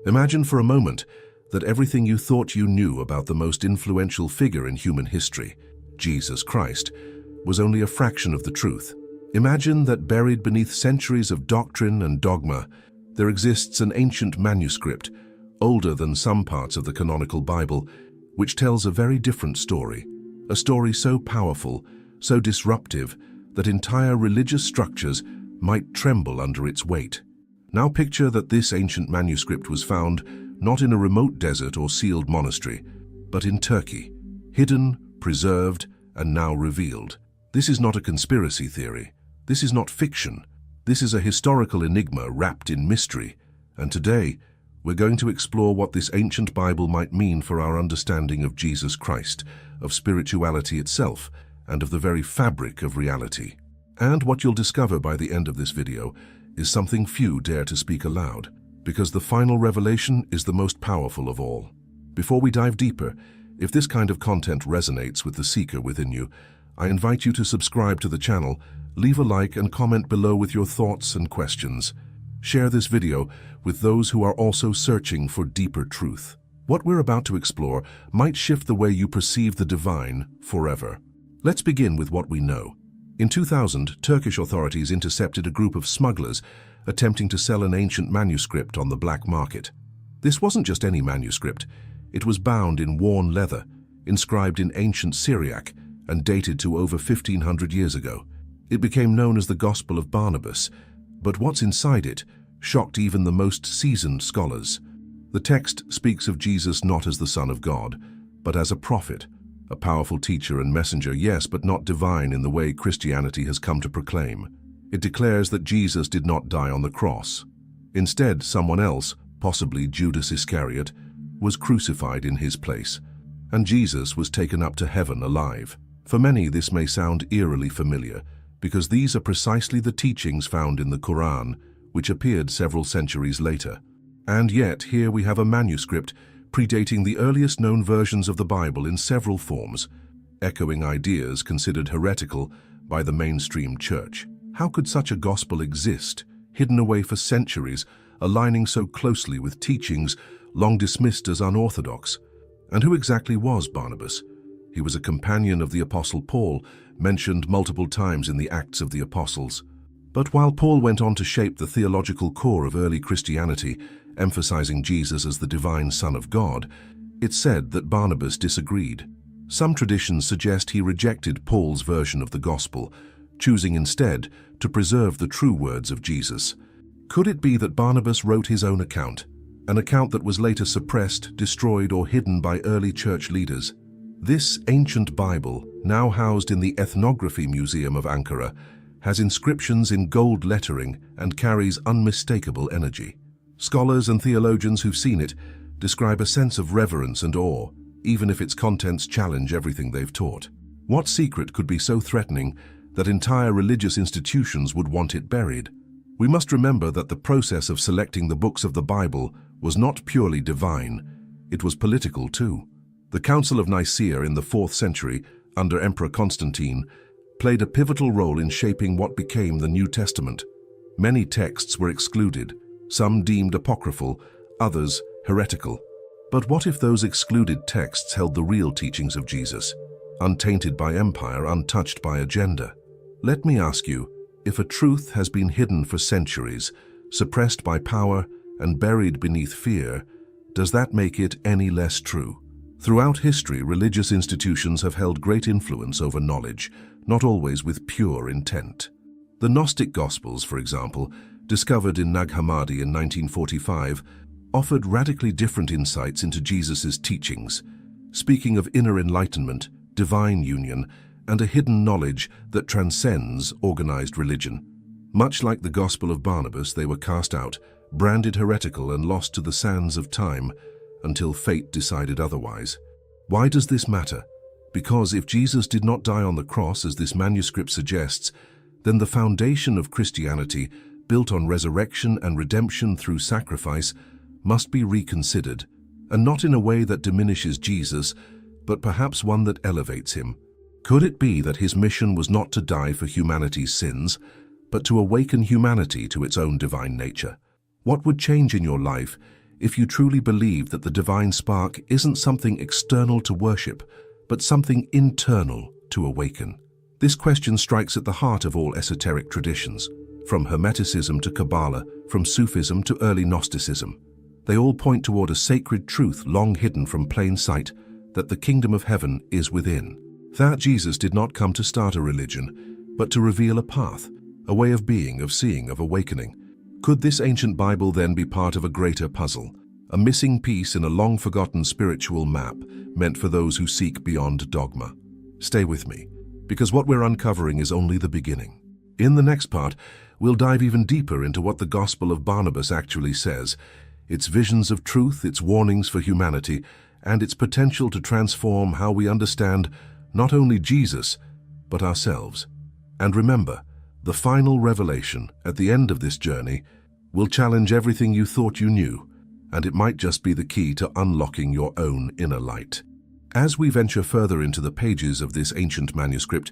Imagine for a moment that everything you thought you knew about the most influential figure in human history, Jesus Christ, was only a fraction of the truth. Imagine that buried beneath centuries of doctrine and dogma, there exists an ancient manuscript, older than some parts of the canonical Bible, which tells a very different story. A story so powerful, so disruptive, that entire religious structures might tremble under its weight. Now picture that this ancient manuscript was found not in a remote desert or sealed monastery, but in Turkey, hidden, preserved, and now revealed. This is not a conspiracy theory. This is not fiction. This is a historical enigma wrapped in mystery. And today, we're going to explore what this ancient Bible might mean for our understanding of Jesus Christ, of spirituality itself, and of the very fabric of reality. And what you'll discover by the end of this video is something few dare to speak aloud, because the final revelation is the most powerful of all. Before we dive deeper, if this kind of content resonates with the seeker within you, I invite you to subscribe to the channel, leave a like and comment below with your thoughts and questions. Share this video with those who are also searching for deeper truth. What we're about to explore might shift the way you perceive the divine forever. Let's begin with what we know. In 2000, Turkish authorities intercepted a group of smugglers attempting to sell an ancient manuscript on the black market. This wasn't just any manuscript. It was bound in worn leather, inscribed in ancient Syriac, and dated to over 1500 years ago. It became known as the Gospel of Barnabas, but what's inside it shocked even the most seasoned scholars. The text speaks of Jesus not as the Son of God, but as a prophet, a powerful teacher and messenger, yes, but not divine in the way Christianity has come to proclaim. It declares that Jesus did not die on the cross. Instead, someone else, possibly Judas Iscariot, was crucified in his place, and Jesus was taken up to heaven alive. For many, this may sound eerily familiar, because these are precisely the teachings found in the Quran, which appeared several centuries later. And yet, here we have a manuscript predating the earliest known versions of the Bible in several forms, echoing ideas considered heretical by the mainstream church. How could such a gospel exist, hidden away for centuries, aligning so closely with teachings long dismissed as unorthodox? And who exactly was Barnabas? He was a companion of the Apostle Paul, mentioned multiple times in the Acts of the Apostles. But while Paul went on to shape the theological core of early Christianity, emphasizing Jesus as the divine Son of God, it's said that Barnabas disagreed. Some traditions suggest he rejected Paul's version of the gospel, choosing instead to preserve the true words of Jesus. Could it be that Barnabas wrote his own account, an account that was later suppressed, destroyed, or hidden by early church leaders? This ancient Bible, now housed in the Ethnography Museum of Ankara, has inscriptions in gold lettering and carries unmistakable energy. Scholars and theologians who've seen it describe a sense of reverence and awe, even if its contents challenge everything they've taught. What secret could be so threatening that entire religious institutions would want it buried? We must remember that the process of selecting the books of the Bible was not purely divine, it was political too. The Council of Nicaea in the 4th century, under Emperor Constantine, played a pivotal role in shaping what became the New Testament. Many texts were excluded, some deemed apocryphal, others heretical. But what if those excluded texts held the real teachings of Jesus, untainted by empire, untouched by agenda? Let me ask you, if a truth has been hidden for centuries, suppressed by power, and buried beneath fear, does that make it any less true? Throughout history, religious institutions have held great influence over knowledge, not always with pure intent. The Gnostic Gospels, for example, discovered in Nag Hammadi in 1945, offered radically different insights into Jesus' teachings, speaking of inner enlightenment, divine union, and a hidden knowledge that transcends organized religion. Much like the Gospel of Barnabas, they were cast out, branded heretical, and lost to the sands of time until fate decided otherwise. Why does this matter? Because if Jesus did not die on the cross, as this manuscript suggests, then the foundation of Christianity, built on resurrection and redemption through sacrifice, must be reconsidered, and not in a way that diminishes Jesus, but perhaps one that elevates him. Could it be that his mission was not to die for humanity's sins, but to awaken humanity to its own divine nature? What would change in your life if you truly believe that the divine spark isn't something external to worship, but something internal to awaken? This question strikes at the heart of all esoteric traditions, from Hermeticism to Kabbalah, from Sufism to early Gnosticism. They all point toward a sacred truth long hidden from plain sight, that the kingdom of heaven is within. That Jesus did not come to start a religion, but to reveal a path, a way of being, of seeing, of awakening. Could this ancient Bible then be part of a greater puzzle, a missing piece in a long-forgotten spiritual map meant for those who seek beyond dogma? Stay with me, because what we're uncovering is only the beginning. In the next part, we'll dive even deeper into what the Gospel of Barnabas actually says, its visions of truth, its warnings for humanity, and its potential to transform how we understand not only Jesus, but ourselves. And remember, the final revelation at the end of this journey will challenge everything you thought you knew, and it might just be the key to unlocking your own inner light. As we venture further into the pages of this ancient manuscript,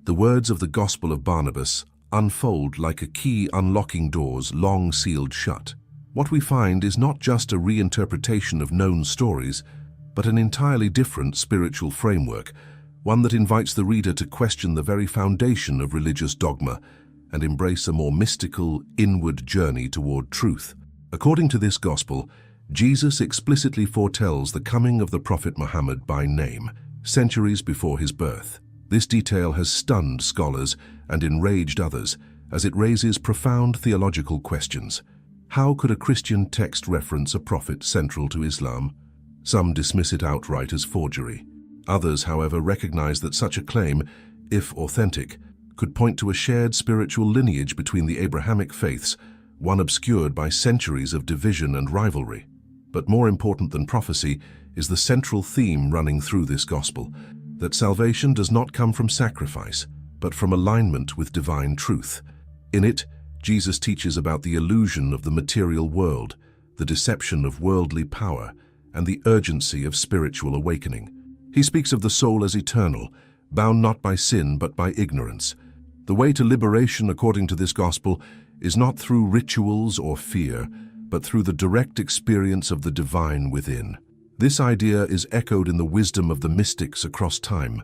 the words of the Gospel of Barnabas unfold like a key unlocking doors long sealed shut. What we find is not just a reinterpretation of known stories, but an entirely different spiritual framework, one that invites the reader to question the very foundation of religious dogma and embrace a more mystical, inward journey toward truth. According to this gospel, Jesus explicitly foretells the coming of the Prophet Muhammad by name, centuries before his birth. This detail has stunned scholars and enraged others, as it raises profound theological questions. How could a Christian text reference a prophet central to Islam? Some dismiss it outright as forgery. Others, however, recognize that such a claim, if authentic, could point to a shared spiritual lineage between the Abrahamic faiths, one obscured by centuries of division and rivalry. But more important than prophecy is the central theme running through this gospel, that salvation does not come from sacrifice, but from alignment with divine truth. In it, Jesus teaches about the illusion of the material world, the deception of worldly power, and the urgency of spiritual awakening. He speaks of the soul as eternal, bound not by sin but by ignorance. The way to liberation, according to this gospel, is not through rituals or fear, but through the direct experience of the divine within. This idea is echoed in the wisdom of the mystics across time.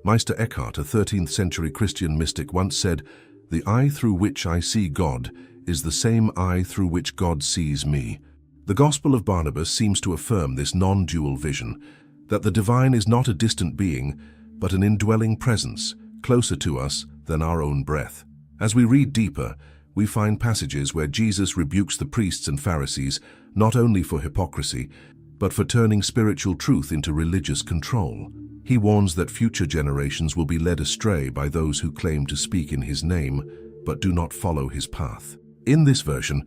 Meister Eckhart, a 13th century Christian mystic, once said, "The eye through which I see God is the same eye through which God sees me." The Gospel of Barnabas seems to affirm this non-dual vision, that the divine is not a distant being, but an indwelling presence, closer to us than our own breath. As we read deeper, we find passages where Jesus rebukes the priests and Pharisees not only for hypocrisy, but for turning spiritual truth into religious control. He warns that future generations will be led astray by those who claim to speak in his name, but do not follow his path. In this version,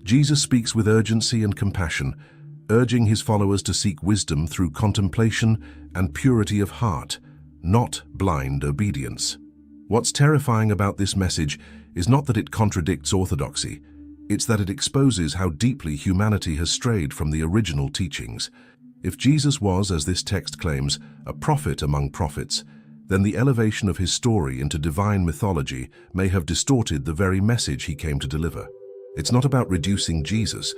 Jesus speaks with urgency and compassion, urging his followers to seek wisdom through contemplation and purity of heart, not blind obedience. What's terrifying about this message is not that it contradicts orthodoxy, it's that it exposes how deeply humanity has strayed from the original teachings. If Jesus was, as this text claims, a prophet among prophets, then the elevation of his story into divine mythology may have distorted the very message he came to deliver. It's not about reducing Jesus,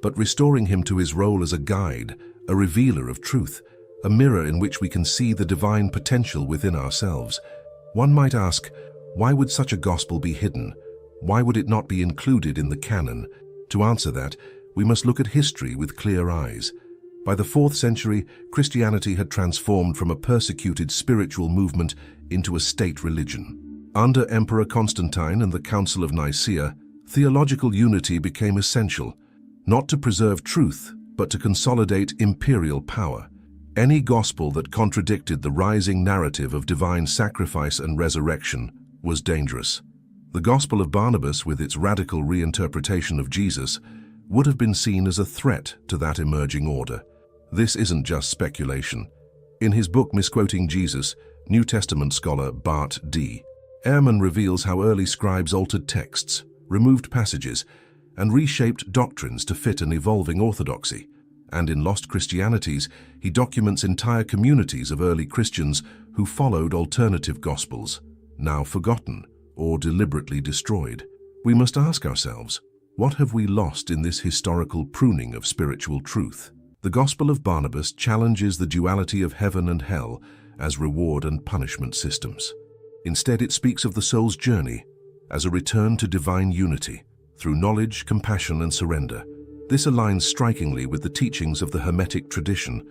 but restoring him to his role as a guide, a revealer of truth, a mirror in which we can see the divine potential within ourselves. One might ask, why would such a gospel be hidden? Why would it not be included in the canon? To answer that, we must look at history with clear eyes. By the 4th century, Christianity had transformed from a persecuted spiritual movement into a state religion. Under Emperor Constantine and the Council of Nicaea, theological unity became essential, not to preserve truth, but to consolidate imperial power. Any gospel that contradicted the rising narrative of divine sacrifice and resurrection was dangerous. The Gospel of Barnabas, with its radical reinterpretation of Jesus, would have been seen as a threat to that emerging order. This isn't just speculation. In his book Misquoting Jesus, New Testament scholar Bart D. Ehrman reveals how early scribes altered texts, removed passages, and reshaped doctrines to fit an evolving orthodoxy. And in Lost Christianities, he documents entire communities of early Christians who followed alternative gospels, now forgotten or deliberately destroyed. We must ask ourselves, What have we lost in this historical pruning of spiritual truth? The Gospel of Barnabas challenges the duality of heaven and hell as reward and punishment systems. Instead, it speaks of the soul's journey as a return to divine unity through knowledge, compassion, and surrender. This aligns strikingly with the teachings of the Hermetic tradition,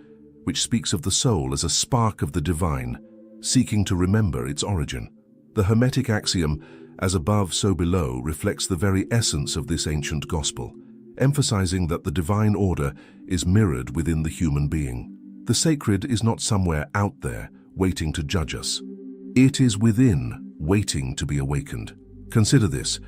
which speaks of the soul as a spark of the divine, seeking to remember its origin. The Hermetic axiom, "as above, so below," reflects the very essence of this ancient gospel, emphasizing that the divine order is mirrored within the human being. The sacred is not somewhere out there, waiting to judge us. It is within, waiting to be awakened. Consider this.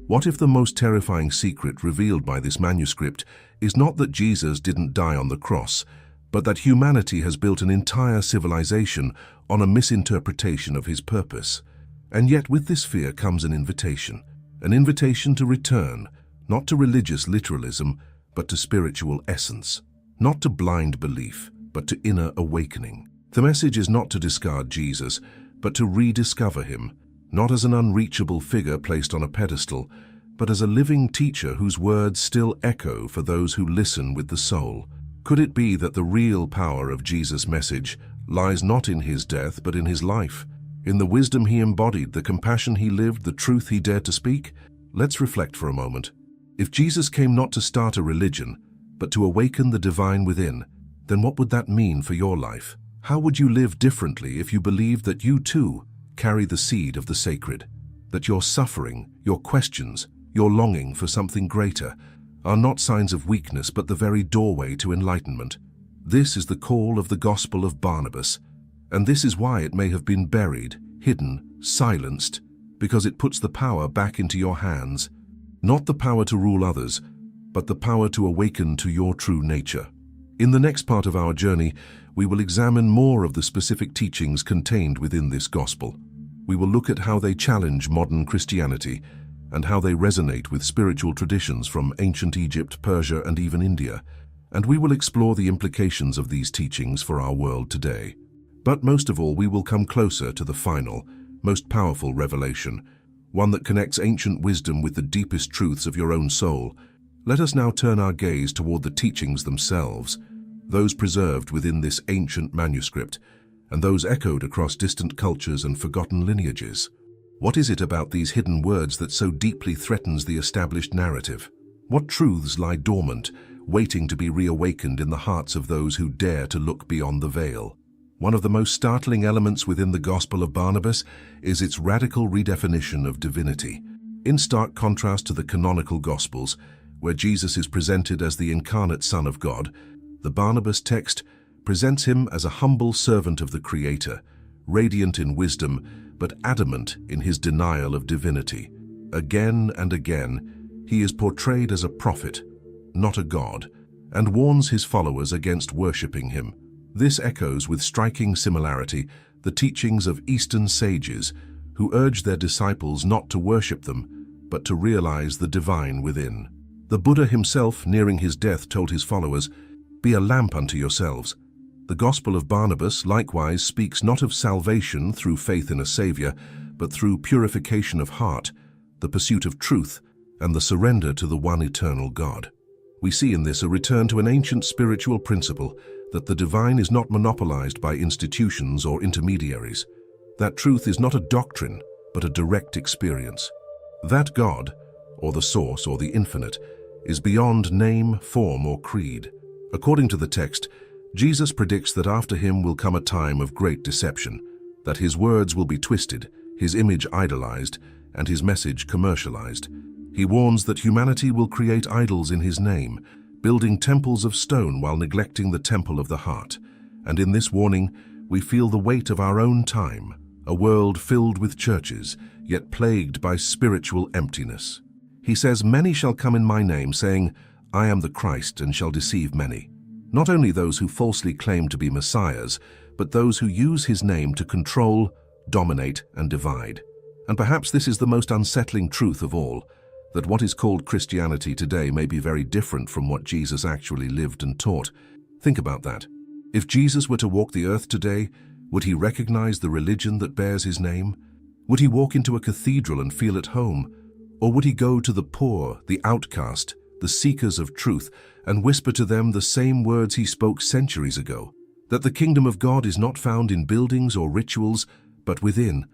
What if the most terrifying secret revealed by this manuscript is not that Jesus didn't die on the cross, but that humanity has built an entire civilization on a misinterpretation of his purpose? And yet with this fear comes an invitation to return, not to religious literalism, but to spiritual essence, not to blind belief, but to inner awakening. The message is not to discard Jesus, but to rediscover him, not as an unreachable figure placed on a pedestal, but as a living teacher whose words still echo for those who listen with the soul. Could it be that the real power of Jesus' message lies not in his death, but in his life, in the wisdom he embodied, the compassion he lived, the truth he dared to speak? Let's reflect for a moment. If Jesus came not to start a religion, but to awaken the divine within, then what would that mean for your life? How would you live differently if you believed that you too carry the seed of the sacred, that your suffering, your questions, your longing for something greater are not signs of weakness but the very doorway to enlightenment? This is the call of the Gospel of Barnabas, and this is why it may have been buried, hidden, silenced, because it puts the power back into your hands, not the power to rule others, but the power to awaken to your true nature. In the next part of our journey, we will examine more of the specific teachings contained within this gospel. We will look at how they challenge modern Christianity and how they resonate with spiritual traditions from ancient Egypt, Persia, and even India. And we will explore the implications of these teachings for our world today. But most of all, we will come closer to the final, most powerful revelation, one that connects ancient wisdom with the deepest truths of your own soul. Let us now turn our gaze toward the teachings themselves, those preserved within this ancient manuscript, and those echoed across distant cultures and forgotten lineages. What is it about these hidden words that so deeply threatens the established narrative? What truths lie dormant, waiting to be reawakened in the hearts of those who dare to look beyond the veil? One of the most startling elements within the Gospel of Barnabas is its radical redefinition of divinity. In stark contrast to the canonical Gospels, where Jesus is presented as the incarnate Son of God, the Barnabas text presents him as a humble servant of the Creator, radiant in wisdom, but adamant in his denial of divinity. Again and again, he is portrayed as a prophet, not a god, and warns his followers against worshipping him. This echoes with striking similarity the teachings of Eastern sages who urge their disciples not to worship them, but to realize the divine within. The Buddha himself, nearing his death, told his followers, "Be a lamp unto yourselves." The Gospel of Barnabas likewise speaks not of salvation through faith in a Savior, but through purification of heart, the pursuit of truth, and the surrender to the one eternal God. We see in this a return to an ancient spiritual principle that the divine is not monopolized by institutions or intermediaries. That truth is not a doctrine, but a direct experience. That God, or the source or the infinite, is beyond name, form, or creed. According to the text, Jesus predicts that after him will come a time of great deception, that his words will be twisted, his image idolized, and his message commercialized. He warns that humanity will create idols in his name, building temples of stone while neglecting the temple of the heart. And in this warning, we feel the weight of our own time, a world filled with churches, yet plagued by spiritual emptiness. He says, "Many shall come in my name, saying, 'I am the Christ,' and shall deceive many." Not only those who falsely claim to be messiahs, but those who use his name to control, dominate, and divide. And perhaps this is the most unsettling truth of all, that what is called Christianity today may be very different from what Jesus actually lived and taught. Think about that. If Jesus were to walk the earth today, would he recognize the religion that bears his name? Would he walk into a cathedral and feel at home? Or would he go to the poor, the outcast, the seekers of truth, and whisper to them the same words he spoke centuries ago? That the kingdom of God is not found in buildings or rituals, but within.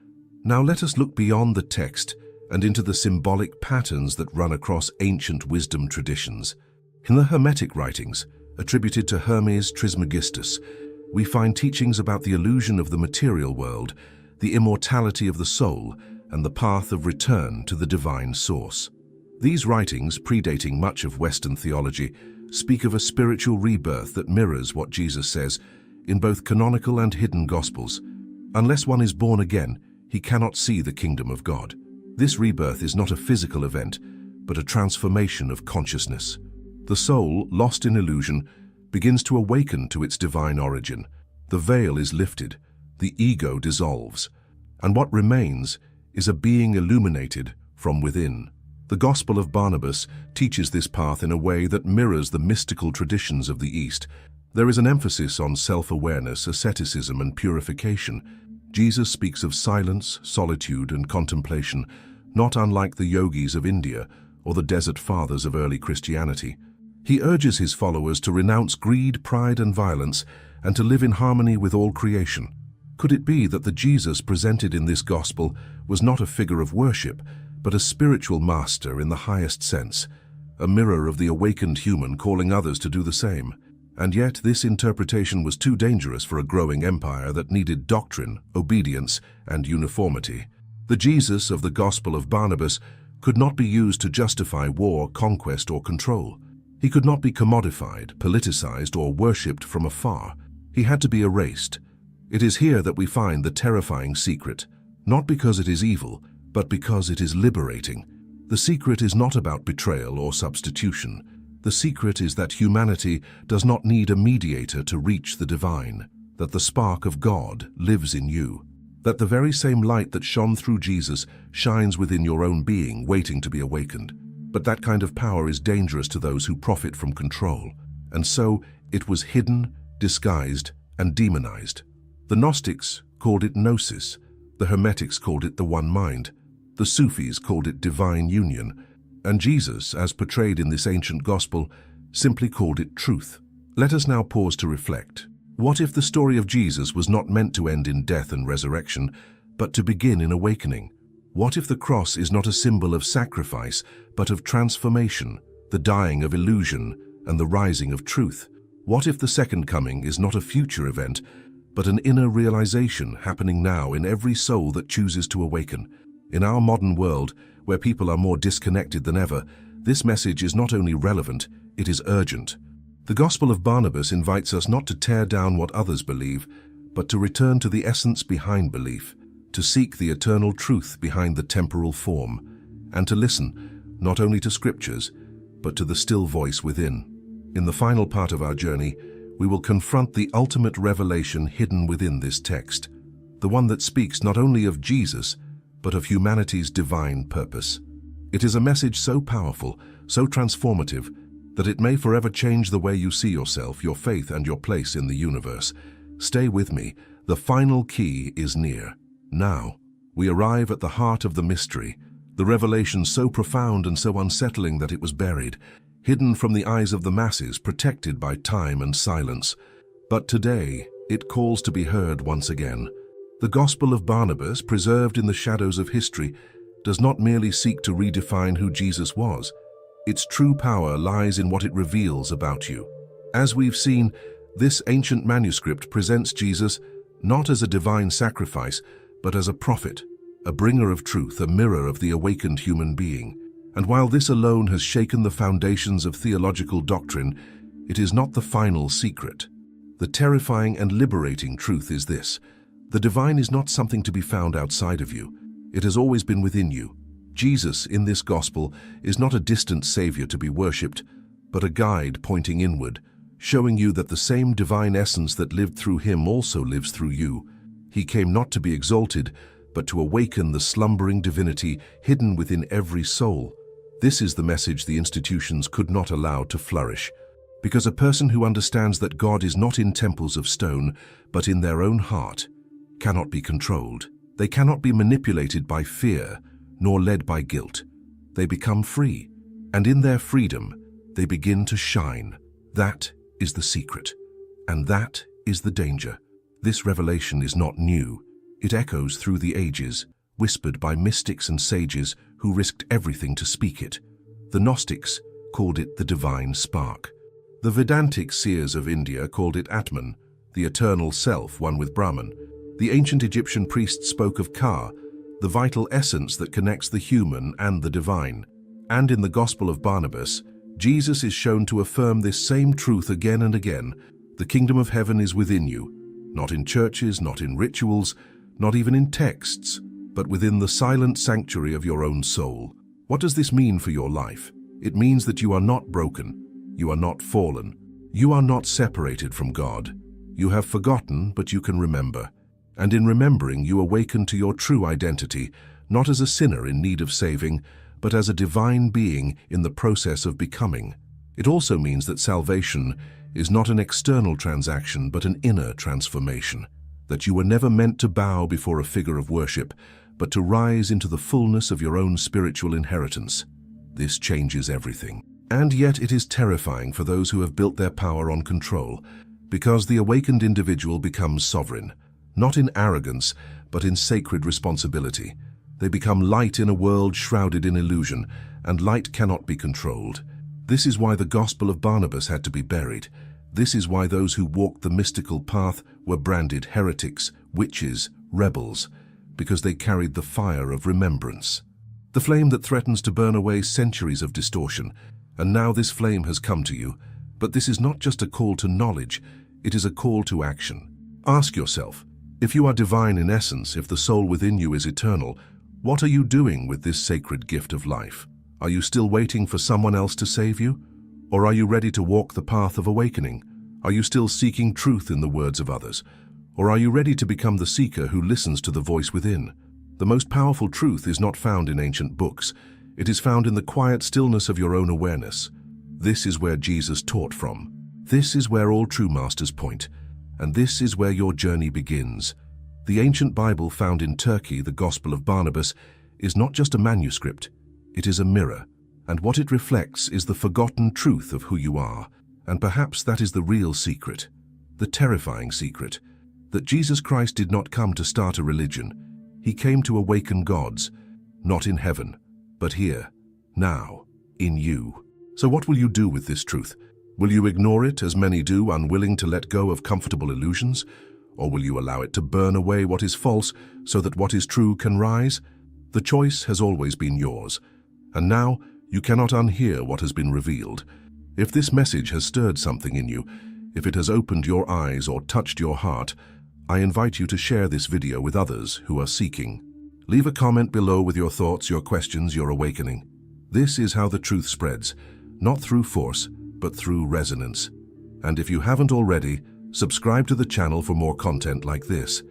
Now let us look beyond the text and into the symbolic patterns that run across ancient wisdom traditions. In the Hermetic writings, attributed to Hermes Trismegistus, we find teachings about the illusion of the material world, the immortality of the soul, and the path of return to the divine source. These writings, predating much of Western theology, speak of a spiritual rebirth that mirrors what Jesus says in both canonical and hidden Gospels. Unless one is born again, he cannot see the kingdom of God. This rebirth is not a physical event, but a transformation of consciousness. The soul, lost in illusion, begins to awaken to its divine origin. The veil is lifted, the ego dissolves, and what remains is a being illuminated from within. The Gospel of Barnabas teaches this path in a way that mirrors the mystical traditions of the East. There is an emphasis on self-awareness, asceticism, and purification. Jesus speaks of silence, solitude, and contemplation, not unlike the yogis of India or the desert fathers of early Christianity. He urges his followers to renounce greed, pride, and violence, and to live in harmony with all creation. Could it be that the Jesus presented in this gospel was not a figure of worship, but a spiritual master in the highest sense, a mirror of the awakened human calling others to do the same? And yet this interpretation was too dangerous for a growing empire that needed doctrine, obedience, and uniformity. The Jesus of the Gospel of Barnabas could not be used to justify war, conquest, or control. He could not be commodified, politicized, or worshipped from afar. He had to be erased. It is here that we find the terrifying secret, not because it is evil, but because it is liberating. The secret is not about betrayal or substitution. The secret is that humanity does not need a mediator to reach the divine, that the spark of God lives in you, that the very same light that shone through Jesus shines within your own being, waiting to be awakened. But that kind of power is dangerous to those who profit from control, and so it was hidden, disguised, and demonized. The Gnostics called it gnosis, the Hermetics called it the one mind, the Sufis called it divine union, and Jesus, as portrayed in this ancient gospel, simply called it truth. Let us now pause to reflect. What if the story of Jesus was not meant to end in death and resurrection, but to begin in awakening? What if the cross is not a symbol of sacrifice, but of transformation, the dying of illusion and the rising of truth? What if the second coming is not a future event, but an inner realization happening now in every soul that chooses to awaken? In our modern world, where people are more disconnected than ever, this message is not only relevant, it is urgent. The Gospel of Barnabas invites us not to tear down what others believe, but to return to the essence behind belief, to seek the eternal truth behind the temporal form, and to listen not only to scriptures, but to the still voice within. In the final part of our journey, we will confront the ultimate revelation hidden within this text, the one that speaks not only of Jesus, but of humanity's divine purpose. It is a message so powerful, so transformative, that it may forever change the way you see yourself, your faith, and your place in the universe. Stay with me. The final key is near. Now, we arrive at the heart of the mystery, the revelation so profound and so unsettling that it was buried, hidden from the eyes of the masses, protected by time and silence. But today, it calls to be heard once again. The Gospel of Barnabas, preserved in the shadows of history, does not merely seek to redefine who Jesus was. Its true power lies in what it reveals about you. As we've seen, this ancient manuscript presents Jesus not as a divine sacrifice, but as a prophet, a bringer of truth, a mirror of the awakened human being. And while this alone has shaken the foundations of theological doctrine, it is not the final secret. The terrifying and liberating truth is this: the divine is not something to be found outside of you. It has always been within you. Jesus, in this gospel, is not a distant savior to be worshipped, but a guide pointing inward, showing you that the same divine essence that lived through him also lives through you. He came not to be exalted, but to awaken the slumbering divinity hidden within every soul. This is the message the institutions could not allow to flourish, because a person who understands that God is not in temples of stone, but in their own heart, cannot be controlled. They cannot be manipulated by fear, nor led by guilt. they become free, and in their freedom, they begin to shine. That is the secret, and that is the danger. This revelation is not new. It echoes through the ages, whispered by mystics and sages who risked everything to speak it. The Gnostics called it the divine spark. The Vedantic seers of India called it Atman, the eternal self, one with Brahman. The ancient Egyptian priests spoke of Ka, the vital essence that connects the human and the divine. And in the Gospel of Barnabas, Jesus is shown to affirm this same truth again and again. The kingdom of heaven is within you, not in churches, not in rituals, not even in texts, but within the silent sanctuary of your own soul. What does this mean for your life? It means that you are not broken, you are not fallen, you are not separated from God. You have forgotten, but you can remember. And in remembering, you awaken to your true identity, not as a sinner in need of saving, but as a divine being in the process of becoming. It also means that salvation is not an external transaction, but an inner transformation. That you were never meant to bow before a figure of worship, but to rise into the fullness of your own spiritual inheritance. This changes everything. And yet it is terrifying for those who have built their power on control, because the awakened individual becomes sovereign, not in arrogance, but in sacred responsibility. They become light in a world shrouded in illusion, and light cannot be controlled. This is why the Gospel of Barnabas had to be buried. This is why those who walked the mystical path were branded heretics, witches, rebels, because they carried the fire of remembrance. The flame that threatens to burn away centuries of distortion. And now this flame has come to you. But this is not just a call to knowledge, it is a call to action. Ask yourself, if you are divine in essence, if the soul within you is eternal, what are you doing with this sacred gift of life? Are you still waiting for someone else to save you? Or are you ready to walk the path of awakening? Are you still seeking truth in the words of others? Or are you ready to become the seeker who listens to the voice within? The most powerful truth is not found in ancient books. It is found in the quiet stillness of your own awareness. This is where Jesus taught from. This is where all true masters point. And this is where your journey begins. The ancient Bible found in Turkey, the Gospel of Barnabas, is not just a manuscript. It is a mirror. And what it reflects is the forgotten truth of who you are. And perhaps that is the real secret, the terrifying secret, that Jesus Christ did not come to start a religion. He came to awaken gods, not in heaven, but here, now, in you. So what will you do with this truth? Will you ignore it, as many do, unwilling to let go of comfortable illusions? Or will you allow it to burn away what is false so that what is true can rise? The choice has always been yours. And now, you cannot unhear what has been revealed. If this message has stirred something in you, if it has opened your eyes or touched your heart, I invite you to share this video with others who are seeking. Leave a comment below with your thoughts, your questions, your awakening. This is how the truth spreads, not through force, but through resonance. And if you haven't already, subscribe to the channel for more content like this,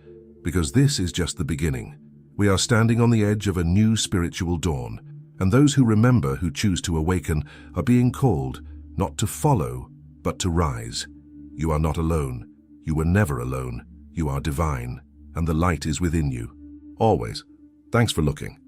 because this is just the beginning. We are standing on the edge of a new spiritual dawn, and those who remember, who choose to awaken, are being called not to follow, but to rise. You are not alone. You were never alone. You are divine, and the light is within you. Always. Thanks for looking.